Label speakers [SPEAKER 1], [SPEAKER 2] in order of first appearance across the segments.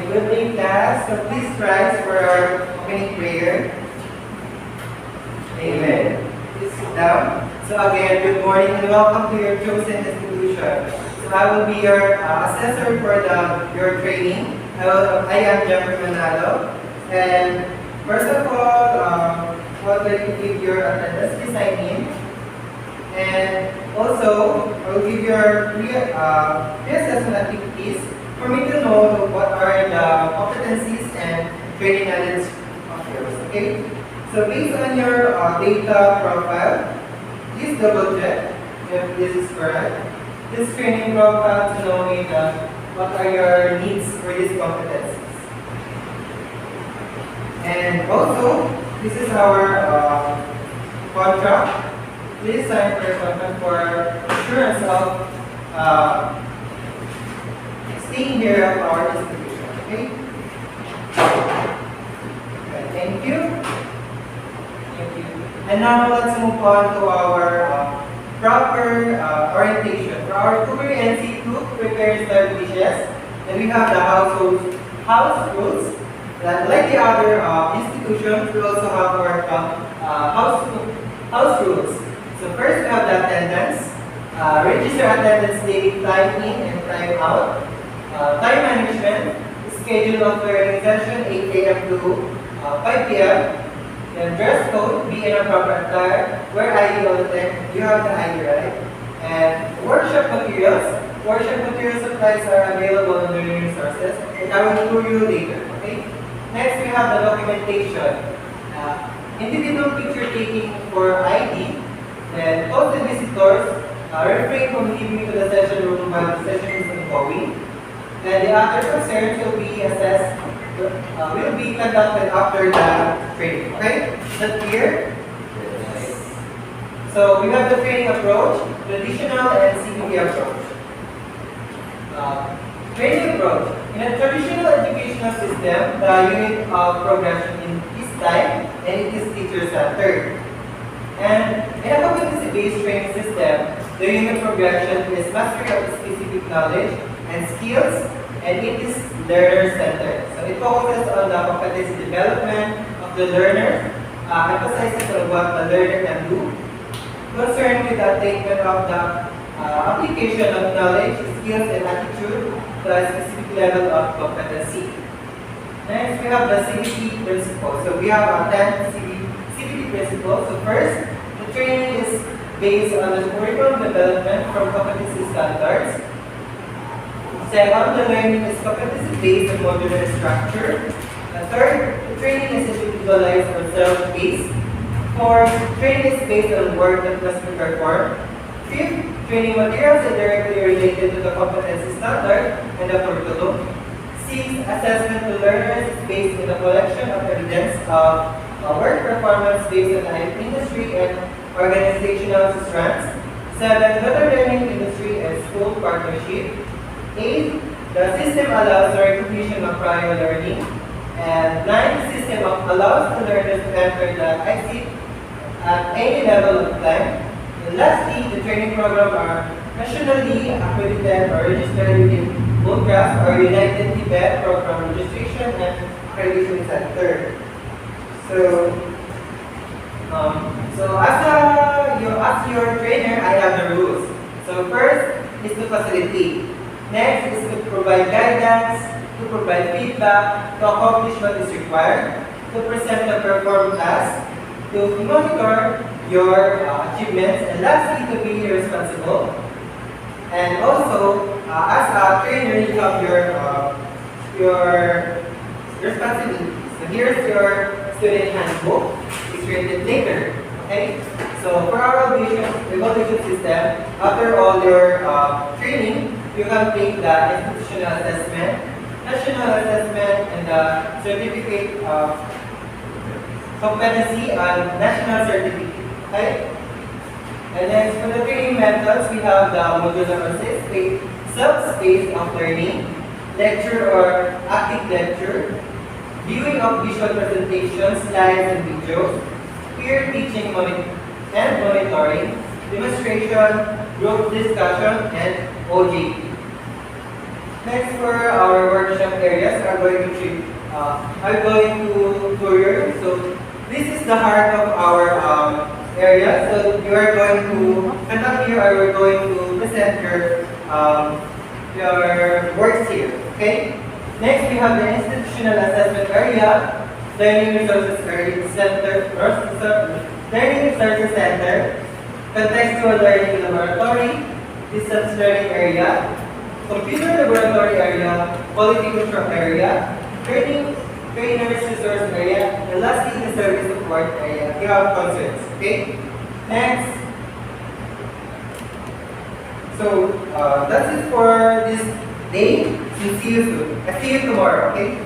[SPEAKER 1] good day, class. So please rise for our opening prayer. Amen. Please sit down. So again, good morning and welcome to your chosen institution. So I will be your assessor for your training. I am Jeffrey Manalo. And first of all, I would like to give your attendance. Please sign in. And also, I will give your pre-assessment activities for me to know what are the competencies and training knowledge of yours. Okay? So based on your data profile, please double check if this is correct. This training profile to know what are your needs for these competencies. And also, this is our contract. Please sign for a contract for assurance of staying here at our institution. Okay? Okay, thank you. Thank you. And now let's move on to our proper orientation. For our tutoring NC2 prepares the dishes, and we have the house rules. That, like the other institutions, we also have our house rules. So first we have the attendance. Register attendance daily, time in and time out. Time management, schedule of learning session 8 a.m. to 5 p.m. Then dress code, be in a proper attire, wear ID all the time. You have the ID, right? And workshop materials. Workshop material supplies are available in learning resources, and I will show you later. Okay. Next, we have the documentation. Individual picture taking for ID. Then all the visitors refrain from leaving to the session room while the session is ongoing. And the other concerns will be assessed, will be conducted after the training. Okay? Is that clear? Yes. So we have the training approach, traditional and CPT approach. Training approach. In a traditional educational system, the unit of progression is time and it is teacher-centered. And in a competency-based training system, the unit progression is mastery of specific knowledge and skills, and it is learner-centered. So it focuses on the competency development of the learner, emphasizes on what the learner can do, concerned with the attainment of the application of knowledge, skills, and attitude to a specific level of competency. Next, we have the CBT principles. So we have 10 CBT principles. So first, the training is based on the curriculum development from competency standards. Second, the learning is competency-based and modular structure. Third, the training is individualized or self-paced. Fourth, training is based on work that must be performed. Fifth, training materials are directly related to the competency standard and the curriculum. Sixth, assessment to learners is based on the collection of evidence of work performance based on industry and organizational strengths. Seven, whether learning industry and school partnership. Eight, the system allows the recognition of prior learning. And nine, the system allows the learners to enter the exit at any level of time. And lastly, the training program are nationally accredited or registered within ULTRAS or United Tibet Program Registration and Accreditation Center. So as your trainer, I have the rules. So first is to facilitate. Next is to provide guidance, to provide feedback, to accomplish what is required, to present the performed task, to monitor your achievements, and lastly, to be responsible. And also, as a trainer, you have your responsibilities. So here's your student handbook. It's rated later. Okay? So for our evaluation system, after all your training, you can take the institutional assessment, national assessment, and the certificate of competency and national certificate. Okay? And then for the training methods, we have the modular self-paced of learning, lecture or active lecture, viewing of visual presentations, slides, and videos, peer teaching and monitoring, demonstration, group discussion, and OJT. Next for our workshop areas, are going to tour you. So this is the heart of our area. So you are going to conduct here, or we're going to present your works here. Okay. Next, we have the institutional assessment area, learning resources center, learning resources center, contextual learning laboratory, distance learning area, computer laboratory area, quality control area, trainers resource area, and lastly, the service support area. You have concerns, okay? Next. So, that's it for this day. So see you soon. I see you tomorrow, okay?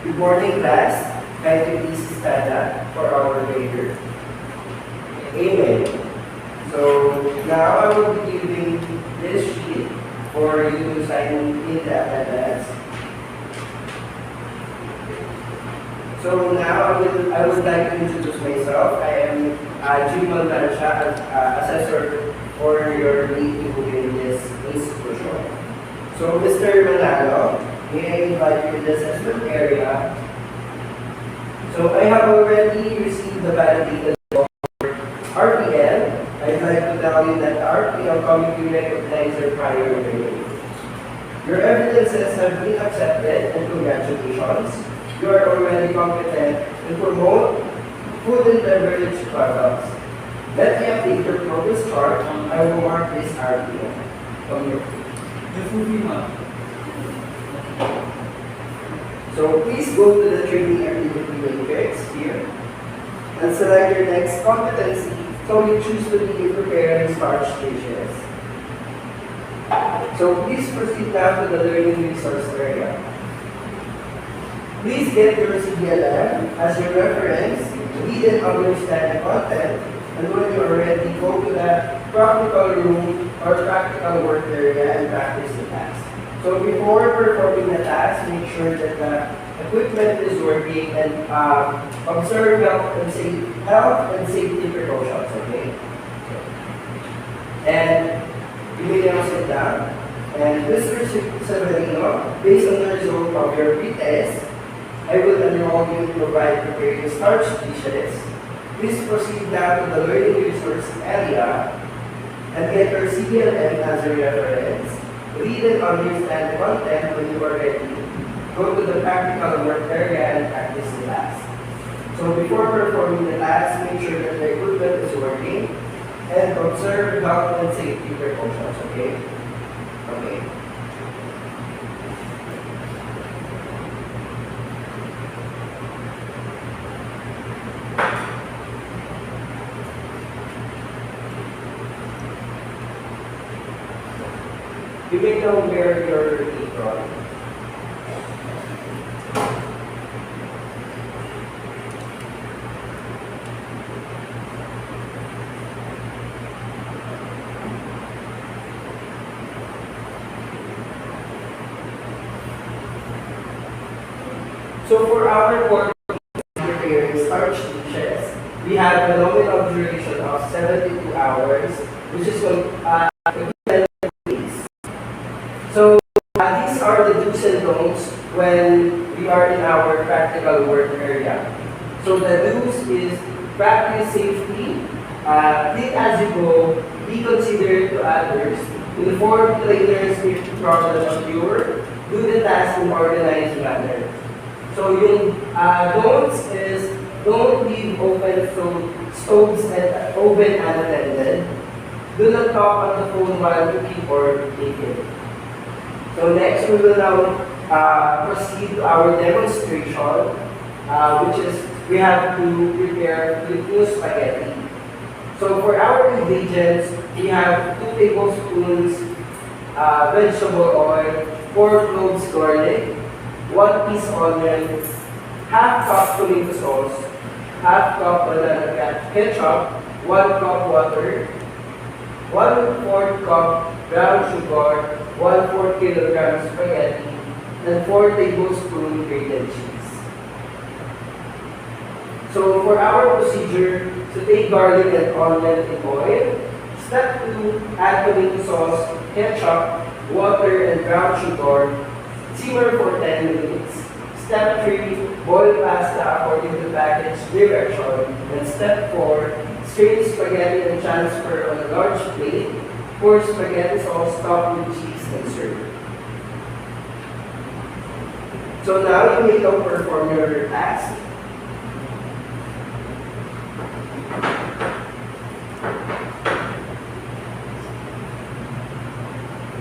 [SPEAKER 2] Good morning, class. Kindly please stand up for our prayer. Amen. So now I will be giving this sheet for you to sign in the attendance. So now I would like to introduce myself. I am Jim Maltansha, assessor for your meeting in this institution. So Mr. Manalo, may I invite you to the assessment area. So I have already received the validated RPL. I'd like to tell you that the RPL committee recognized your prior training. Your evidences have been accepted and congratulations. You are already competent to promote food and beverage products. Let me update your progress chart. I will mark this RPL. Come here. So please go to the training activity matrix here and select your next competency. So you choose to be preparing starch dishes. So please proceed now to the learning resource area. Please get your CDLM as your reference, read and understand the content, and when you are ready, go to the practical room or practical work area and practice the task. So before performing the task, make sure that the equipment is working and observe health and safety precautions, okay? And you may now sit down. And Mr. Severino, based on the result of your pretest, I will enroll you to provide preparing starch dishes. Please proceed now to the learning resource area and get your CDLM as your reference. Read and understand the content when you are ready. Go to the practical work area and practice the task. So before performing the task, make sure that the equipment is working and observe health and safety precautions, okay? Okay. You may now wear your apron. So for our course preparing starch dishes, we have a nominal duration of 72 hours, which is equivalent to days. So these are the do's and don'ts when we are in our practical work area. So the do's is practice safety, think as you go, be considerate to others, inform trainers if problems occur, do the task in organized manner. So yung don'ts is don't leave stoves and oven unattended. Do not talk on the phone while cooking or baking. So next we will now proceed to our demonstration, which is we have to prepare Filipino spaghetti. So for our ingredients, we have 2 tablespoons vegetable oil, 4 cloves garlic, 1 piece onion, half cup tomato sauce, half cup banana ketchup, 1 cup water, 1/4 cup brown sugar, 1/4 kilogram spaghetti, and 4 tablespoons grated cheese. So for our procedure, saute garlic and onion in oil. Step 2, add tomato sauce, ketchup, water, and brown sugar. Simmer for 10 minutes. Step 3, boil pasta according to package direction. And step 4, strain spaghetti and transfer on a large plate. Pour spaghetti sauce topped with cheese and serve. So now you may now perform your task.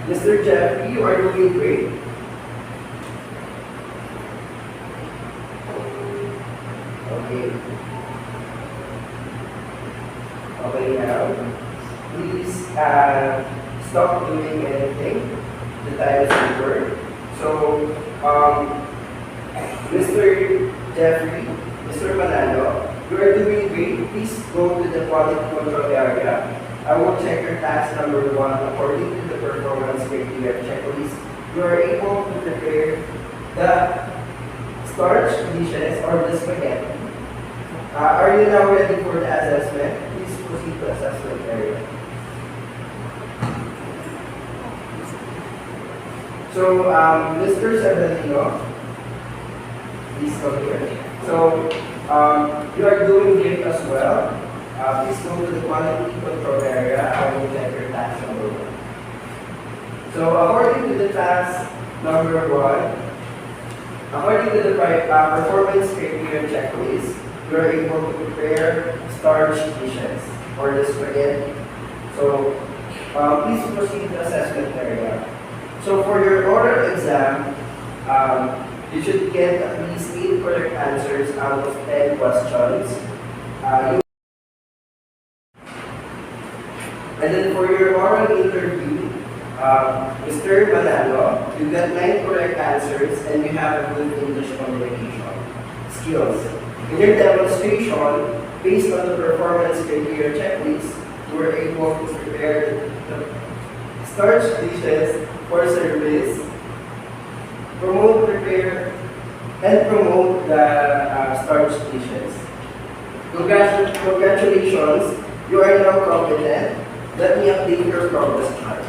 [SPEAKER 2] Mr. Jeffrey, you are doing great. Okay. Okay now. Please stop doing anything. The time is over. So, Mr. Jeffrey, Mr. Manalo, you are doing great. Please go to the quality control area. I will check your task number 1 according to the performance criteria checklist. You are able to prepare the starch dishes or the spaghetti. Are you now ready for the assessment? Please proceed to assessment area. So, Mr. Severino, please come here. So, you are doing great as well. Please go to the quality control area. I will check your task number 1. So, according to the task number 1, according to the performance criteria checklist, you are able to prepare starch dishes or the spaghetti. So, please proceed to assessment area. So, for your oral exam, you should get at least 8 correct answers out of 10 questions. And then for your oral interview, Mr. Manalo, you got 9 correct answers and you have a good English communication skills. In your demonstration, based on the performance criteria checklist, you were able to prepare the starch dishes for service, prepare the starch dishes. Congratulations, you are now competent. Let me update your progress chart.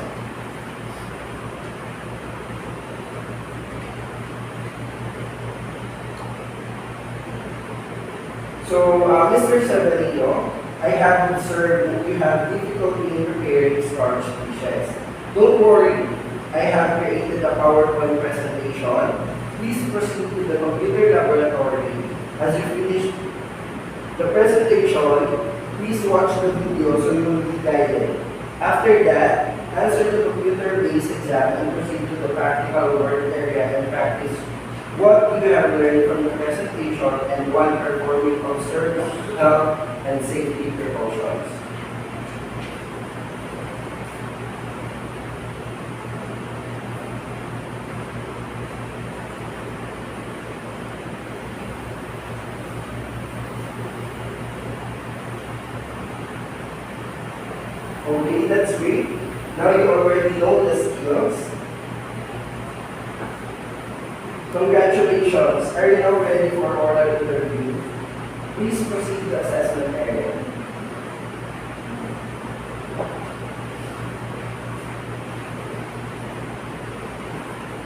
[SPEAKER 2] So, Mr. Severino, I have observed that you have difficulty in preparing starch dishes. Don't worry, I have created a PowerPoint presentation. Please proceed to the computer laboratory. As you finish the presentation, please watch the video so you will be guided. After that, answer the computer-based exam and proceed to the practical work area and practice what you have learned from the presentation and one performing observed health and safety precautions. Okay, that's great. Now you already know the skills. Congratulations. Are you now ready for oral interview? Please proceed to assessment area.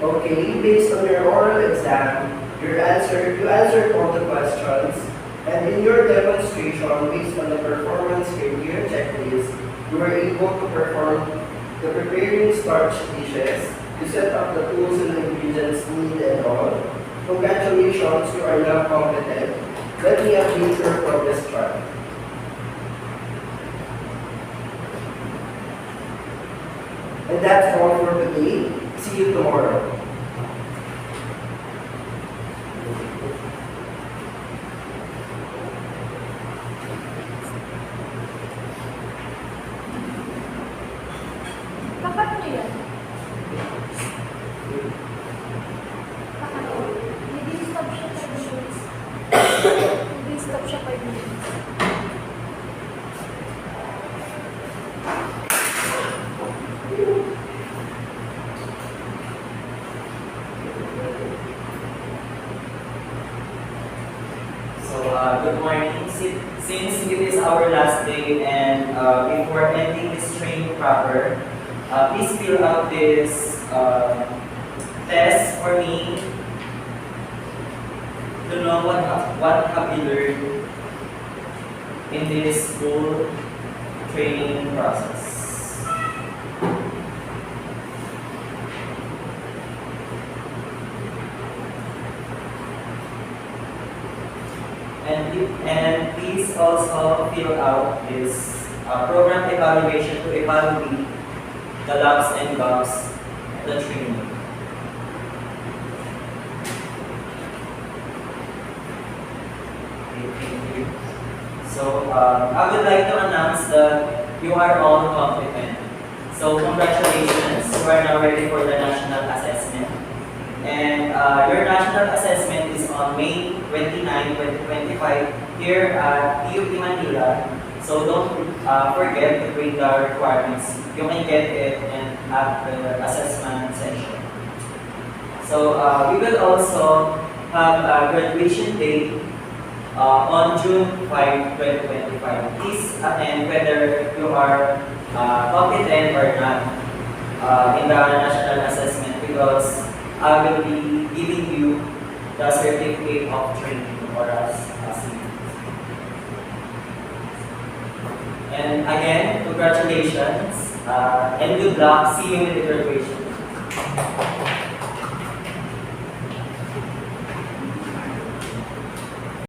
[SPEAKER 2] Okay, based on your oral exam, you answered all the questions, and in your demonstration, based on the performance criteria checklist, you were able to perform the preparing starch dishes, to set up the tools and ingredients needed and all. Congratulations, you are now competent. Let me update your progress chart. And that's all for today. See you tomorrow.
[SPEAKER 3] Kapan mo yan? Nag-stop siya 5 minutes. Nag-stop siya 5 minutes. before ending this training proper, please fill out this test for me to know what have you learned in this full training process. And please also fill out this program evaluation to evaluate the labs and gaps at the training. Okay, thank you. So I would like to announce that you are all competent. So congratulations, you are now ready for the national assessment. And your national assessment is on May 29, 2025 here at PUP Manila. So don't forget to bring the requirements. You can get it at the assessment session. So we will also have a graduation day on June 5, 2025. Please attend whether you are competent or not in the national assessment, because I will be giving you the certificate of training for us as students. And again, congratulations and good luck. See you in the graduation.